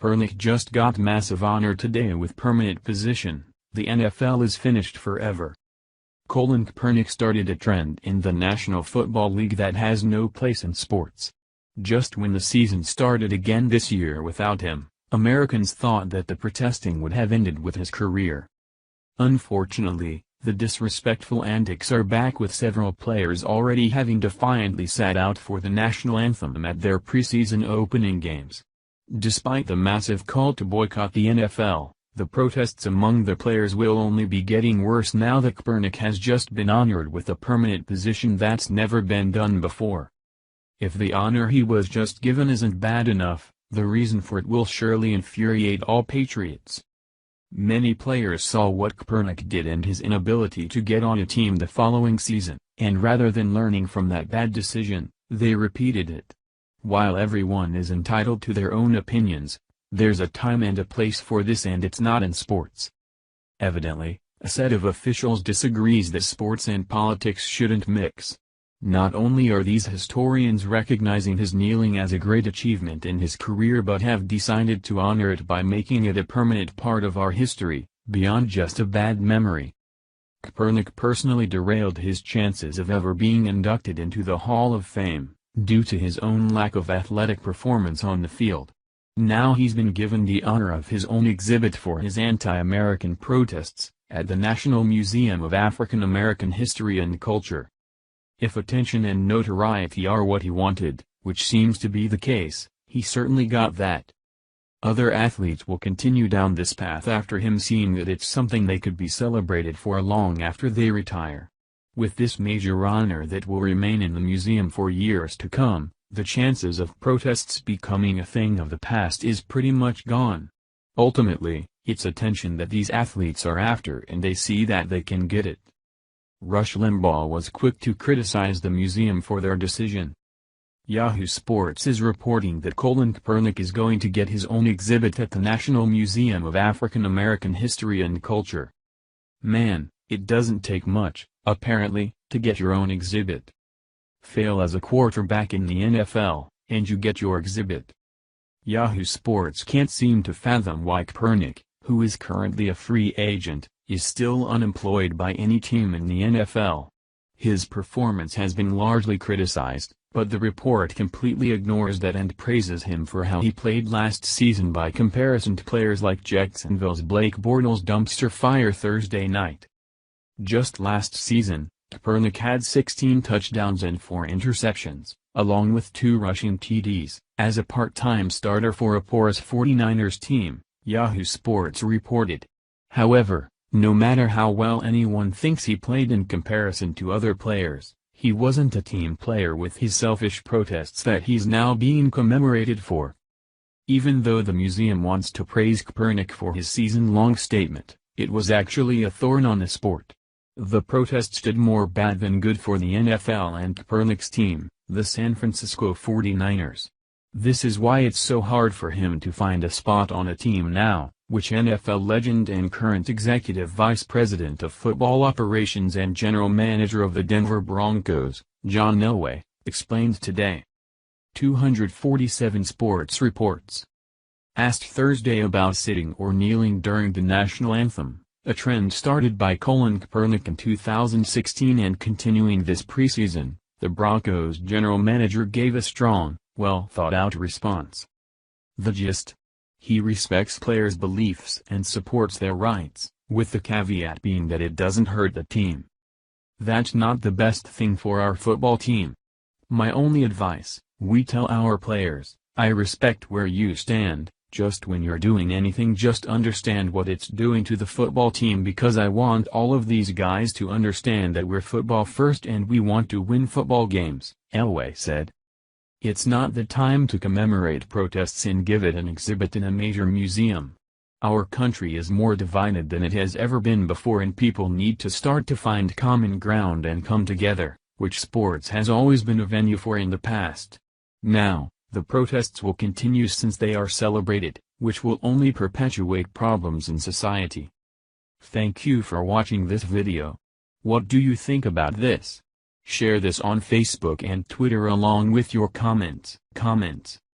Kaepernick just got massive honor today with permanent position. The NFL is finished forever. Kaepernick started a trend in the National Football League that has no place in sports. Just when the season started again this year without him, Americans thought that the protesting would have ended with his career. Unfortunately, the disrespectful antics are back, with several players already having defiantly sat out for the national anthem at their preseason opening games. Despite the massive call to boycott the NFL, the protests among the players will only be getting worse now that Kaepernick has just been honored with a permanent position that's never been done before. If the honor he was just given isn't bad enough, the reason for it will surely infuriate all patriots. Many players saw what Kaepernick did and his inability to get on a team the following season, and rather than learning from that bad decision, they repeated it. While everyone is entitled to their own opinions, there's a time and a place for this, and it's not in sports. Evidently, a set of officials disagrees that sports and politics shouldn't mix. Not only are these historians recognizing his kneeling as a great achievement in his career, but have decided to honor it by making it a permanent part of our history, beyond just a bad memory. Kaepernick personally derailed his chances of ever being inducted into the Hall of Fame, due to his own lack of athletic performance on the field. Now he's been given the honor of his own exhibit for his anti-American protests, at the National Museum of African American History and Culture. If attention and notoriety are what he wanted, which seems to be the case, he certainly got that. Other athletes will continue down this path after him, seeing that it's something they could be celebrated for long after they retire. With this major honor that will remain in the museum for years to come, the chances of protests becoming a thing of the past is pretty much gone. Ultimately, it's attention that these athletes are after, and they see that they can get it. Rush Limbaugh was quick to criticize the museum for their decision. Yahoo Sports is reporting that Kaepernick is going to get his own exhibit at the National Museum of African American History and Culture. Man, it doesn't take much, apparently, to get your own exhibit. Fail as a quarterback in the NFL, and you get your exhibit. Yahoo Sports can't seem to fathom why Kaepernick, who is currently a free agent, is still unemployed by any team in the NFL. His performance has been largely criticized, but the report completely ignores that and praises him for how he played last season by comparison to players like Jacksonville's Blake Bortles dumpster fire Thursday night. Just last season, Kaepernick had 16 touchdowns and 4 interceptions, along with 2 rushing TDs, as a part-time starter for a porous 49ers team, Yahoo Sports reported. However, no matter how well anyone thinks he played in comparison to other players, he wasn't a team player with his selfish protests that he's now being commemorated for. Even though the museum wants to praise Kaepernick for his season-long statement, it was actually a thorn on the sport. The protests did more bad than good for the NFL and Kaepernick's team, the San Francisco 49ers. This is why it's so hard for him to find a spot on a team now, which NFL legend and current executive vice president of football operations and general manager of the Denver Broncos, John Elway, explained today. 247 Sports reports. Asked Thursday about sitting or kneeling during the national anthem, a trend started by Kaepernick in 2016 and continuing this preseason, the Broncos general manager gave a strong, well-thought-out response. The gist? He respects players' beliefs and supports their rights, with the caveat being that it doesn't hurt the team. That's not the best thing for our football team. My only advice, we tell our players, I respect where you stand, just when you're doing anything just understand what it's doing to the football team, because I want all of these guys to understand that we're football first and we want to win football games, Elway said. It's not the time to commemorate protests and give it an exhibit in a major museum. Our country is more divided than it has ever been before, and people need to start to find common ground and come together, which sports has always been a venue for in the past. Now, the protests will continue since they are celebrated, which will only perpetuate problems in society. Thank you for watching this video. What do you think about this? Share this on Facebook and Twitter along with your comments.